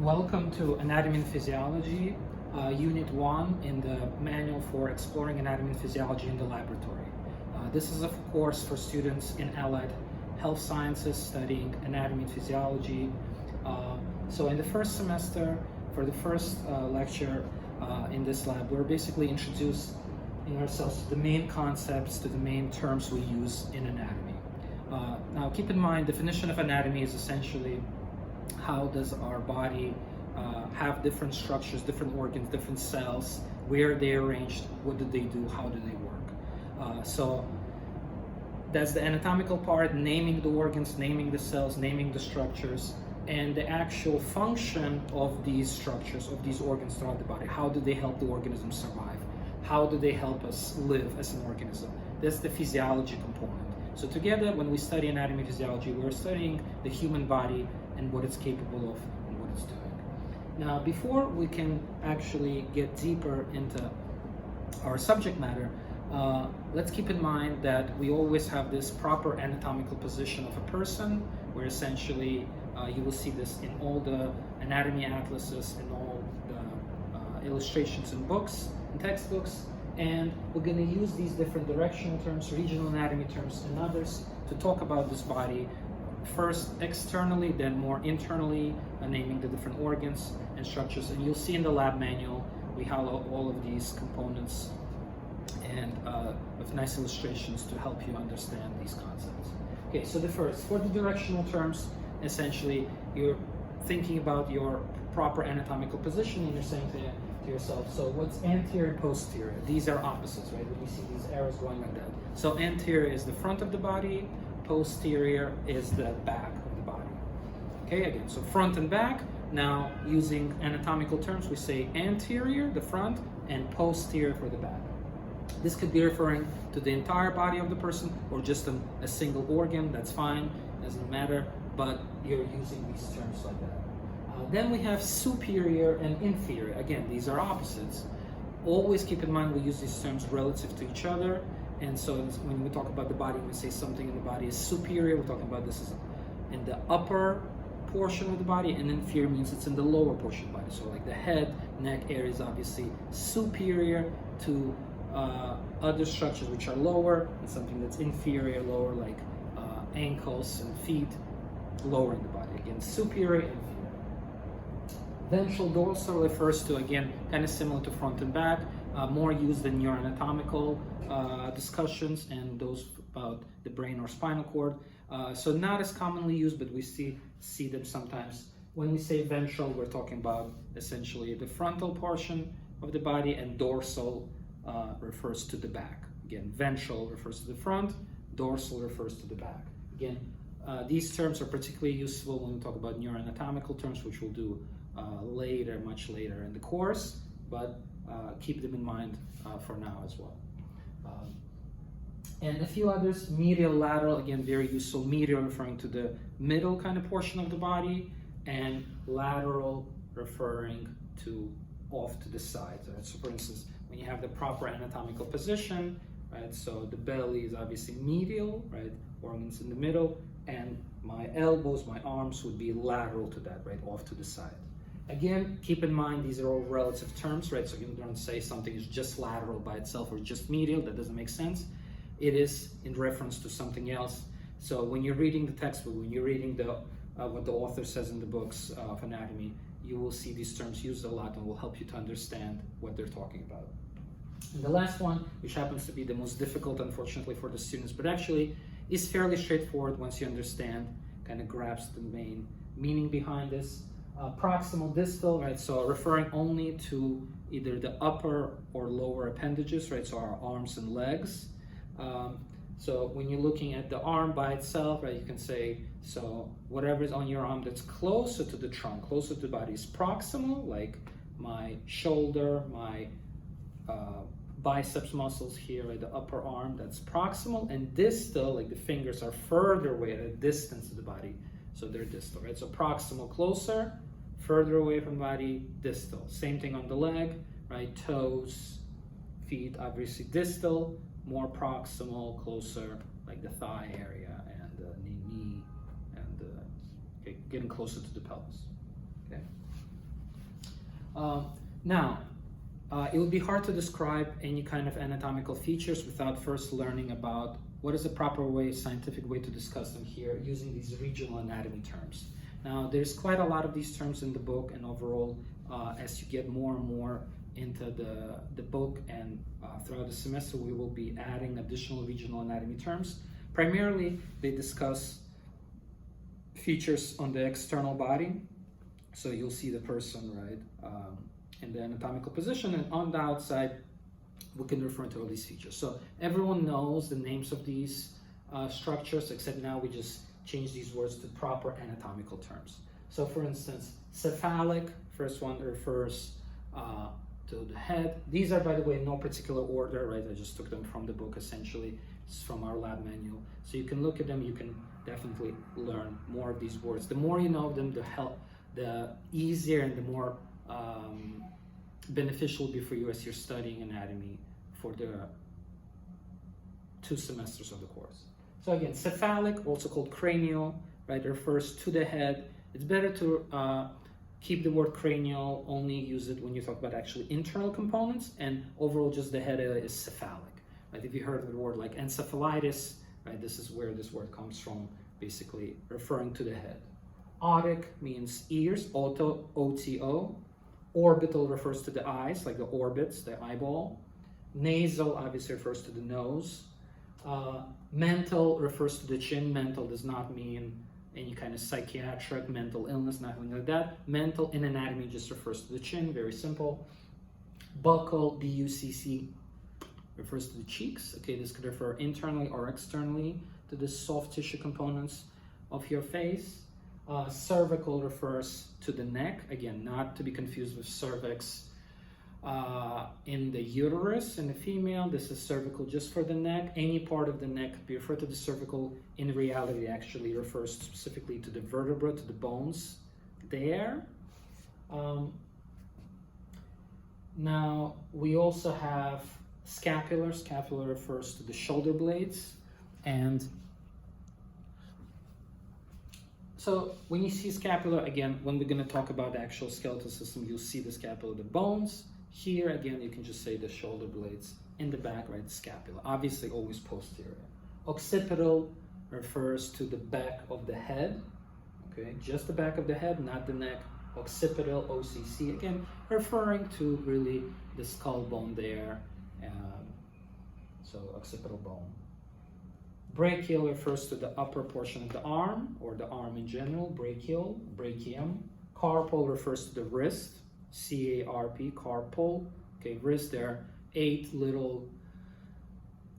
Welcome to Anatomy and Physiology, Unit 1 in the Manual for Exploring Anatomy and Physiology in the Laboratory. This is a course for students in allied health sciences studying anatomy and physiology. So in the first semester, for the first lecture in this lab, we're basically introducing ourselves to the main concepts, to the main terms we use in anatomy. Now keep in mind, definition of anatomy is essentially how does our body have different structures, different organs, different cells, where they're arranged, what do they do, how do they work. So that's the anatomical part, naming the organs, naming the cells, naming the structures, and the actual function of these structures, of these organs throughout the body. How do they help the organism survive? How do they help us live as an organism? That's the physiology component. So together, when we study anatomy and physiology, we're studying the human body and what it's capable of and what it's doing. Now, before we can actually get deeper into our subject matter, let's keep in mind that we always have this proper anatomical position of a person, where essentially you will see this in all the anatomy atlases and all the illustrations in books and textbooks. And we're going to use these different directional terms, regional anatomy terms, and others to talk about this body. First externally, then more internally, naming the different organs and structures. And you'll see in the lab manual, we have all of these components and with nice illustrations to help you understand these concepts. Okay, so the first, for the directional terms, essentially, you're thinking about your proper anatomical position and you're saying to yourself, so what's anterior and posterior? These are opposites, right? When you see these arrows going like that. So anterior is the front of the body, posterior is the back of the body. Okay, again, so front and back. Now, using anatomical terms, we say anterior, the front, and posterior for the back. This could be referring to the entire body of the person or just a single organ, that's fine, doesn't matter, but you're using these terms like that. Then we have superior and inferior. Again, these are opposites. Always keep in mind we use these terms relative to each other. And so when we talk about the body, we say something in the body is superior, we're talking about this is in the upper portion of the body, and inferior means it's in the lower portion of the body. So like the head, neck area is obviously superior to other structures which are lower, and something that's inferior, lower, like ankles and feet, lower in the body. Again, superior and inferior. Ventral dorsal refers to, again, kind of similar to front and back, more used in neuroanatomical discussions and those about the brain or spinal cord. So not as commonly used, but we see them sometimes. When we say ventral, we're talking about essentially the frontal portion of the body, and dorsal refers to the back. Again, ventral refers to the front, dorsal refers to the back. Again, these terms are particularly useful when we talk about neuroanatomical terms, which we'll do later, much later in the course, but keep them in mind for now as well. And a few others, medial, lateral, again, very useful. Medial referring to the middle kind of portion of the body, and lateral referring to off to the sides. Right? So for instance, when you have the proper anatomical position, right? So the belly is obviously medial, right? Organs in the middle, and my elbows, my arms would be lateral to that, right? Off to the side. Again, keep in mind, these are all relative terms, right? So you don't say something is just lateral by itself or just medial, that doesn't make sense. It is in reference to something else. So when you're reading the textbook, when you're reading what the author says in the books of anatomy, you will see these terms used a lot and will help you to understand what they're talking about. And the last one, which happens to be the most difficult, unfortunately, for the students, but actually is fairly straightforward once you understand, kind of grasp the main meaning behind this. Proximal, distal, right? So referring only to either the upper or lower appendages, right? So our arms and legs. So when you're looking at the arm by itself, right, you can say, so whatever is on your arm that's closer to the trunk, closer to the body is proximal, like my shoulder, my biceps muscles here, right, the upper arm, that's proximal, and distal, like the fingers are further away at a distance of the body, so they're distal, right? So proximal, closer, further away from the body, distal. Same thing on the leg, right? Toes, feet, obviously distal, more proximal, closer, like the thigh area and the knee, and getting closer to the pelvis. Okay. Now, it would be hard to describe any kind of anatomical features without first learning about what is the proper way, scientific way to discuss them here using these regional anatomy terms. Now, there's quite a lot of these terms in the book, and overall, as you get more and more into the book and throughout the semester, we will be adding additional regional anatomy terms. Primarily, they discuss features on the external body. So you'll see the person, right, in the anatomical position, and on the outside, we can refer to all these features. So everyone knows the names of these structures, except now we just change these words to proper anatomical terms. So for instance, cephalic, first one refers to the head. These are, by the way, in no particular order, right? I just took them from the book, essentially. It's from our lab manual. So you can look at them, you can definitely learn more of these words. The more you know them, the easier and the more beneficial will be for you as you're studying anatomy for the 2 semesters of the course. So again, cephalic, also called cranial, right, refers to the head. It's better to keep the word cranial, only use it when you talk about actually internal components, and overall just the head is cephalic. Right? If you heard of the word like encephalitis, right, this is where this word comes from, basically referring to the head. Otic means ears, oto, O-T-O. Orbital refers to the eyes, like the orbits, the eyeball. Nasal obviously refers to the nose. Mental refers to the chin. Mental does not mean any kind of psychiatric mental illness, nothing like that. Mental in anatomy just refers to the chin, very simple. Buccal, B-U-C-C, refers to the cheeks. Okay, this could refer internally or externally to the soft tissue components of your face. Cervical refers to the neck, again, not to be confused with cervix in the uterus in the female. This is cervical just for the neck. Any part of the neck could be referred to the cervical. In reality, actually refers specifically to the vertebra, to the bones there. Now, we also have scapular. Scapular refers to the shoulder blades. And so when you see scapula, again, when we're going to talk about the actual skeletal system, you'll see the scapula, the bones. Here, again, you can just say the shoulder blades. In the back, right, the scapula. Obviously, always posterior. Occipital refers to the back of the head. Okay, just the back of the head, not the neck. Occipital, O-C-C, again, referring to really the skull bone there. So occipital bone. Brachial refers to the upper portion of the arm, or the arm in general, brachial, brachium. Carpal refers to the wrist, C-A-R-P, carpal. Okay, wrist, there are 8 little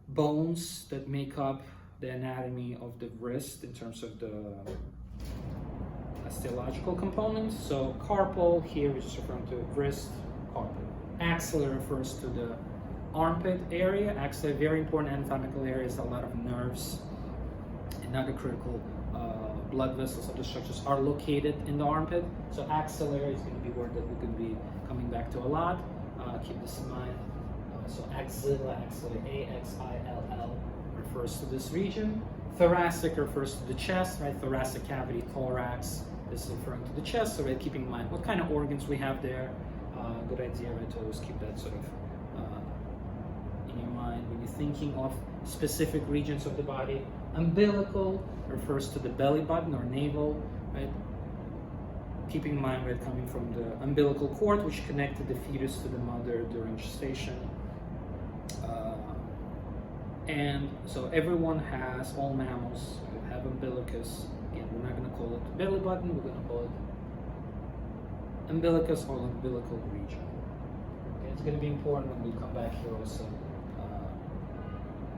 bones that make up the anatomy of the wrist in terms of the osteological components. So carpal, here we're just referring to wrist, carpal. Axillary refers to the armpit area. Axillary, very important anatomical area, is a lot of nerves and other critical blood vessels of the structures are located in the armpit. So axillary is going to be a word that we're going to be coming back to a lot. Keep this in mind. So axilla, axillary, A-X-I-L-L, refers to this region. Thoracic refers to the chest, right? Thoracic cavity, thorax. This is referring to the chest. So, right, keeping in mind what kind of organs we have there. Good idea, right, to always keep that sort of in your mind when you're thinking of specific regions of the body. Umbilical refers to the belly button or navel, right? Keeping in mind, right, coming from the umbilical cord, which connected the fetus to the mother during gestation. And so everyone has, all mammals have umbilicus. Again, we're not going to call it belly button, we're going to call it umbilicus or umbilical region. Okay, it's going to be important when we come back here also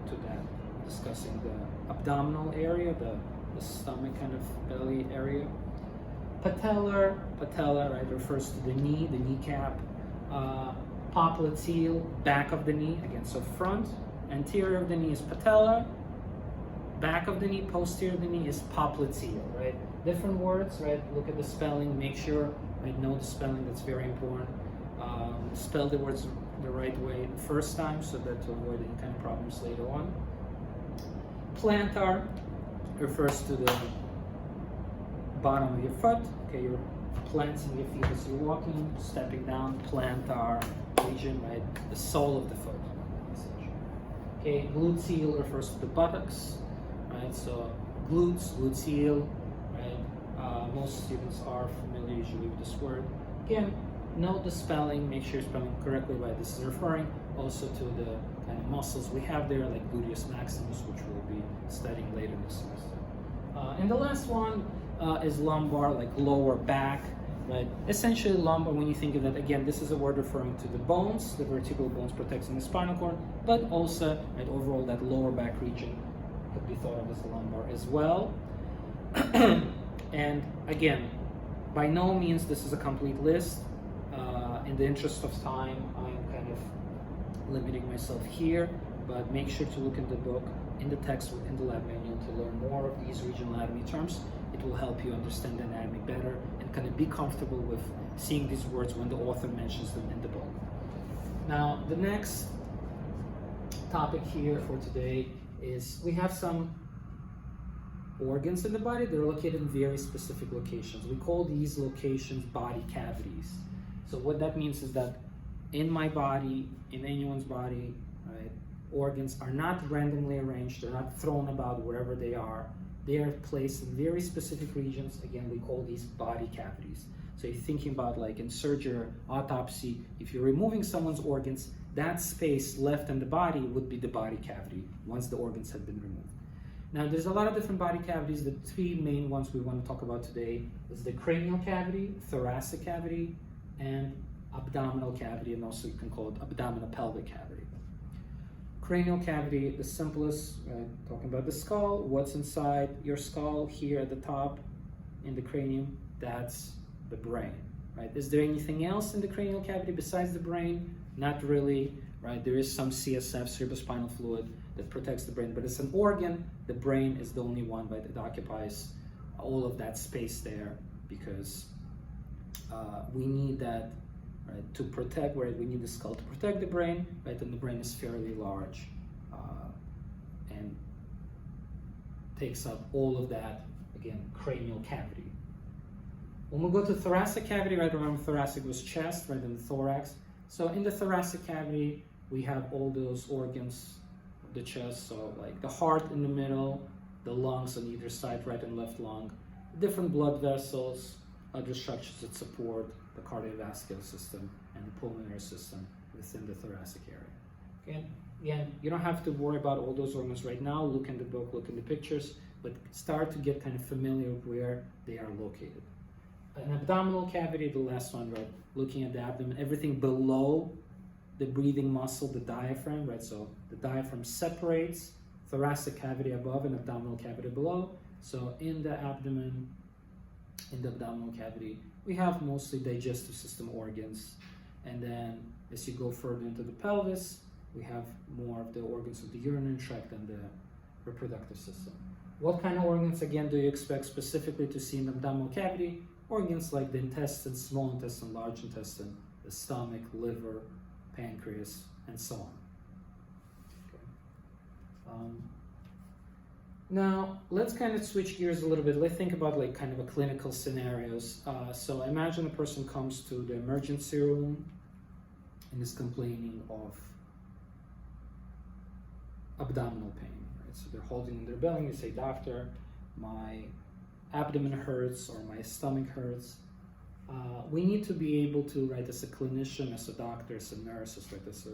to that, discussing the abdominal area, the stomach kind of belly area. Patellar, right, refers to the knee, the kneecap. Popliteal, back of the knee, again, so front. Anterior of the knee is patella. Back of the knee, posterior of the knee is popliteal, right? Different words, right? Look at the spelling, make sure, right, know the spelling, that's very important. Spell the words the right way the first time so that to avoid any kind of problems later on. Plantar refers to the bottom of your foot. Okay, you're planting your feet as you're walking, stepping down, plantar region, right? The sole of the foot. Okay, gluteal refers to the buttocks, right? So glutes, gluteal, right? Most students are familiar usually with this word. Again, note the spelling, make sure you're spelling correctly, right? This is referring also to the kind of muscles we have there, like gluteus maximus, which we'll be studying later this semester. And the last one is lumbar, like lower back, right? Essentially lumbar, when you think of that, again, this is a word referring to the bones, the vertebral bones protecting the spinal cord, but also, right, overall that lower back region could be thought of as the lumbar as well. And again, by no means this is a complete list. In the interest of time, I'm kind of limiting myself here, but make sure to look in the book, in the textbook, in the lab manual to learn more of these regional anatomy terms. It will help you understand the anatomy better and kind of be comfortable with seeing these words when the author mentions them in the book. Now, the next topic here for today is we have some organs in the body. They're located in very specific locations. We call these locations body cavities. So what that means is that in my body, in anyone's body, right, organs are not randomly arranged. They're not thrown about wherever they are. They are placed in very specific regions. Again, we call these body cavities. So you're thinking about like in surgery, autopsy, if you're removing someone's organs, that space left in the body would be the body cavity once the organs have been removed. Now, there's a lot of different body cavities. The three main ones we want to talk about today is the cranial cavity, thoracic cavity, and abdominal cavity, and also you can call it abdominal pelvic cavity. Cranial cavity, the simplest, talking about the skull, what's inside your skull here at the top in the cranium, that's the brain, right? Is there anything else in the cranial cavity besides the brain? Not really, right? There is some CSF, cerebrospinal fluid, that protects the brain, but it's an organ. The brain is the only one, right, that occupies all of that space there because we need that, right, to protect, right? We need the skull to protect the brain, right? And the brain is fairly large and takes up all of that, again, cranial cavity. When we go to thoracic cavity, right, remember thoracic was chest, right, and the thorax. So in the thoracic cavity, we have all those organs, the chest, so like the heart in the middle, the lungs on either side, right and left lung, different blood vessels, other structures that support the cardiovascular system and the pulmonary system within the thoracic area. Again, you don't have to worry about all those organs right now. Look in the book, look in the pictures, but start to get kind of familiar with where they are located. An abdominal cavity, the last one, right? Looking at the abdomen, everything below the breathing muscle, the diaphragm, right? So the diaphragm separates thoracic cavity above and abdominal cavity below. So in the abdomen, in the abdominal cavity, we have mostly digestive system organs. And then as you go further into the pelvis, we have more of the organs of the urinary tract and the reproductive system. What kind of organs, again, do you expect specifically to see in the abdominal cavity? Organs like the intestine, small intestine, large intestine, the stomach, liver, pancreas, and so on. Okay. Now, let's kind of switch gears a little bit. Let's think about like kind of a clinical scenarios. So imagine a person comes to the emergency room and is complaining of abdominal pain. Right? So they're holding in their belly and they say, "Doctor, my abdomen hurts or my stomach hurts." We need to be able to, right, as a clinician, as a doctor, as a nurse, as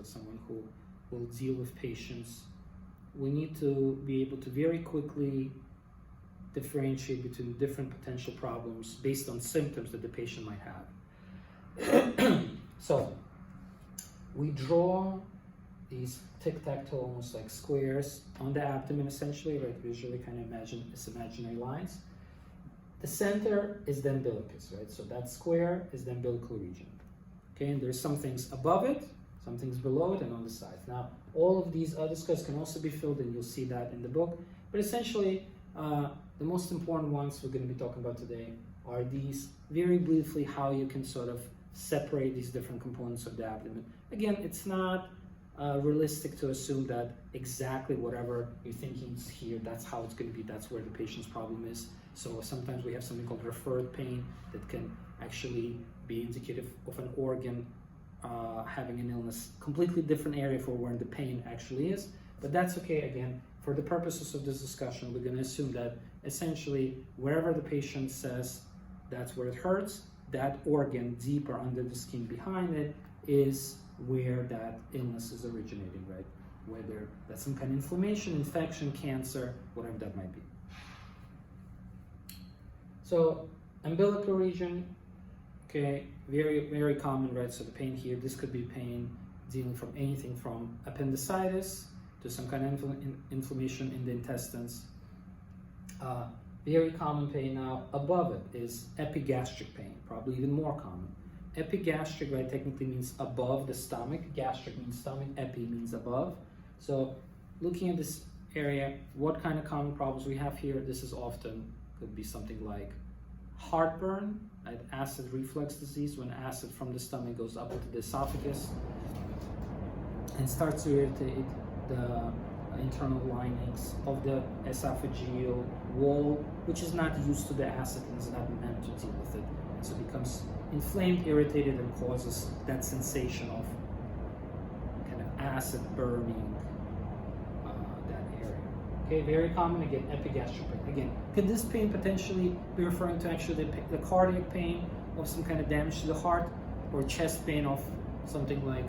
someone who will deal with patients, we need to be able to very quickly differentiate between different potential problems based on symptoms that the patient might have. So we draw these tic-tac-toe, almost like squares on the abdomen, essentially, right? Visually kind of imagine it's imaginary lines. The center is the umbilicus, right? So that square is the umbilical region. Okay, and there's some things above it, some things below it, and on the sides. Now, all of these other squares can also be filled in. You'll see that in the book. But essentially, the most important ones we're going to be talking about today are these, very briefly, how you can sort of separate these different components of the abdomen. Again, it's not realistic to assume that exactly whatever you're thinking is here, that's how it's going to be, that's where the patient's problem is. So sometimes we have something called referred pain that can actually be indicative of an organ having an illness, completely different area for where the pain actually is, but that's okay. Again, for the purposes of this discussion, we're going to assume that essentially wherever the patient says that's where it hurts, that organ deeper under the skin behind it is where that illness is originating, right? Whether that's some kind of inflammation, infection, cancer, whatever that might be. So umbilical region, okay, very common, right? So the pain here, this could be pain dealing from anything from appendicitis to some kind of inflammation in the intestines. Very common pain now above it is epigastric pain, probably even more common. Epigastric, right, technically means above the stomach. Gastric means stomach, epi means above. So looking at this area, what kind of common problems we have here, this is often, could be something like heartburn, right? Acid reflux disease, when acid from the stomach goes up into the esophagus and starts to irritate the internal linings of the esophageal wall, which is not used to the acid and is not meant to deal with it. And so it becomes inflamed, irritated, and causes that sensation of kind of acid burning that area. Okay, very common, again, epigastric pain. Again, could this pain potentially be referring to actually the cardiac pain of some kind of damage to the heart, or chest pain of something like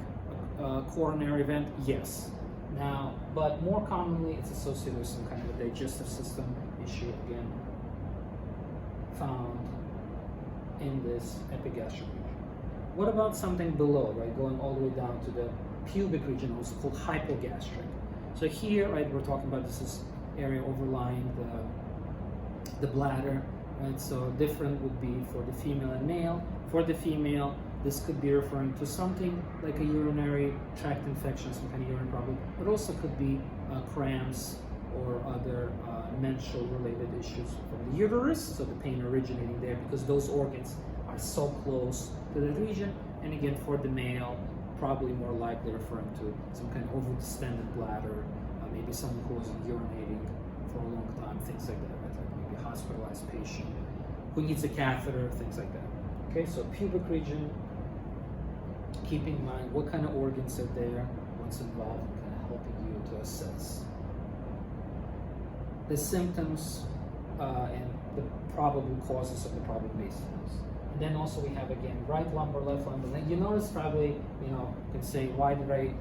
a coronary event? Yes. Now, but more commonly, it's associated with some kind of a digestive system issue, again, found in this epigastric region. What about something below, right, going all the way down to the pubic region, also called hypogastric? So here, right, we're talking about this is area overlying the bladder, right? So different would be for the female and male. For the female, this could be referring to something like a urinary tract infection, some kind of urine problem, but also could be cramps or other menstrual related issues from the uterus, so the pain originating there because those organs are so close to the region. And again, for the male, probably more likely referring to some kind of overdistended bladder, maybe someone who wasn't urinating for a long time, things like that, right? Like maybe a hospitalized patient who needs a catheter, things like that. Okay, so pubic region, keep in mind what kind of organs are there, what's involved, and kind of helping you to assess the symptoms and the probable causes of the problem-based illness. And then also we have, again, right lumbar, left lumbar. Now you notice probably, you can say, why did I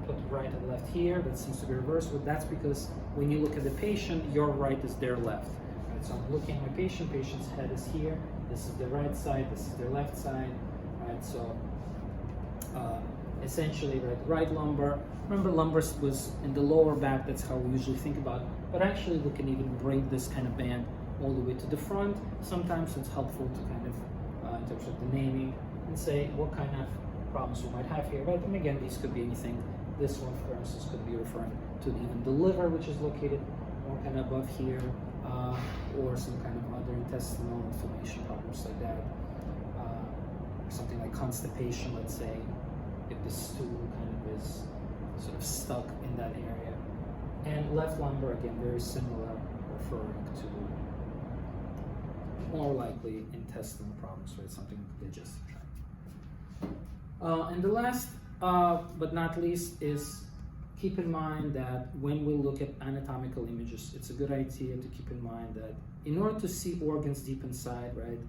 put the right and left here? That seems to be reversed, but that's because when you look at the patient, your right is their left. Right? So I'm looking at my patient, patient's head is here, this is the right side, this is their left side, right? So essentially, right lumbar. Remember, lumbar was in the lower back, that's how we usually think about it. But actually, we can even bring this kind of band all the way to the front. Sometimes it's helpful to kind of, in terms of the naming, and say what kind of problems we might have here, right? And again, these could be anything. This one, for instance, could be referring to even the liver, which is located more kind of above here, or some kind of other intestinal inflammation problems like that. Something like constipation, let's say, if the stool kind of is sort of stuck in that area. And left lumbar, again, very similar, referring to more likely intestinal problems, right? Something like the digestive tract. And the last, but not least, is keep in mind that when we look at anatomical images, it's a good idea to keep in mind that in order to see organs deep inside, right,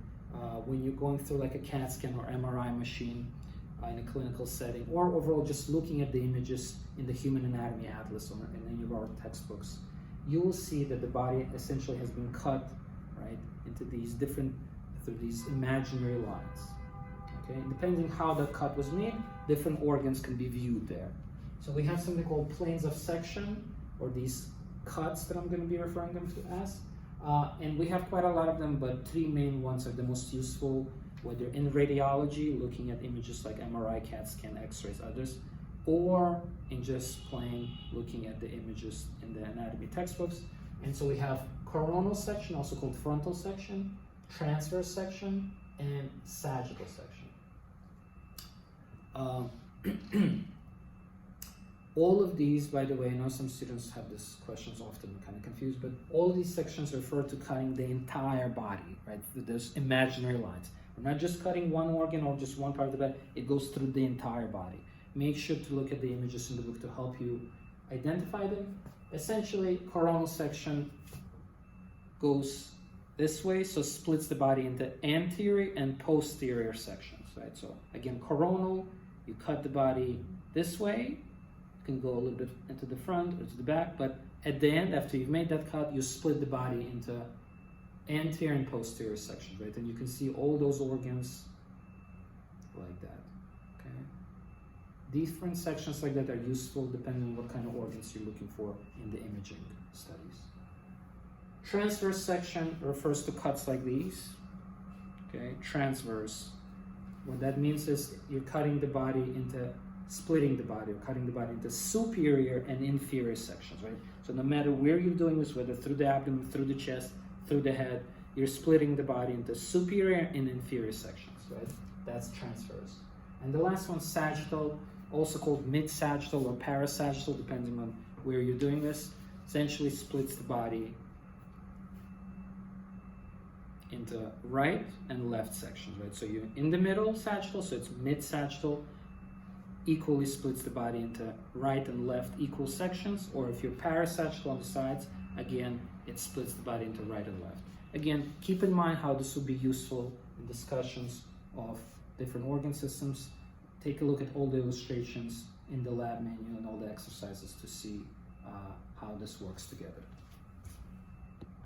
when you're going through like a CAT scan or MRI machine in a clinical setting, or overall just looking at the images in the Human Anatomy Atlas or in any of our textbooks, you will see that the body essentially has been cut, right, into these different, through these imaginary lines. Okay, depending how the cut was made, different organs can be viewed there. So we have something called planes of section, or these cuts that I'm going to be referring them to as. And we have quite a lot of them, but three main ones are the most useful, whether in radiology, looking at images like MRI, CAT scan, X-rays, others, or in just plain looking at the images in the anatomy textbooks. And so we have coronal section, also called frontal section, transverse section, and sagittal section. All of these, by the way, I know some students have these questions often, kind of confused, but all of these sections refer to cutting the entire body, right? There's imaginary lines. We're not just cutting one organ or just one part of the body, it goes through the entire body. Make sure to look at the images in the book to help you identify them. Essentially, coronal section goes this way, so splits the body into anterior and posterior sections, right? So again, coronal, you cut the body this way, you can go a little bit into the front or to the back, but at the end, after you've made that cut, you split the body into anterior and posterior sections, right? And you can see all those organs like that, okay? Different sections like that are useful depending on what kind of organs you're looking for in the imaging studies. Transverse section refers to cuts like these, okay? Transverse. What that means is you're cutting the body into, splitting the body, or cutting the body into superior and inferior sections, right? So no matter where you're doing this, whether through the abdomen, through the chest, through the head, you're splitting the body into superior and inferior sections, right? That's transverse. And the last one, sagittal, also called mid-sagittal or parasagittal, depending on where you're doing this, essentially splits the body into right and left sections, right? So you're in the middle sagittal, so it's mid-sagittal, equally splits the body into right and left equal sections, or if you're parasagittal on the sides, again, it splits the body into right and left. Again, keep in mind how this will be useful in discussions of different organ systems. Take a look at all the illustrations in the lab manual and all the exercises to see how this works together.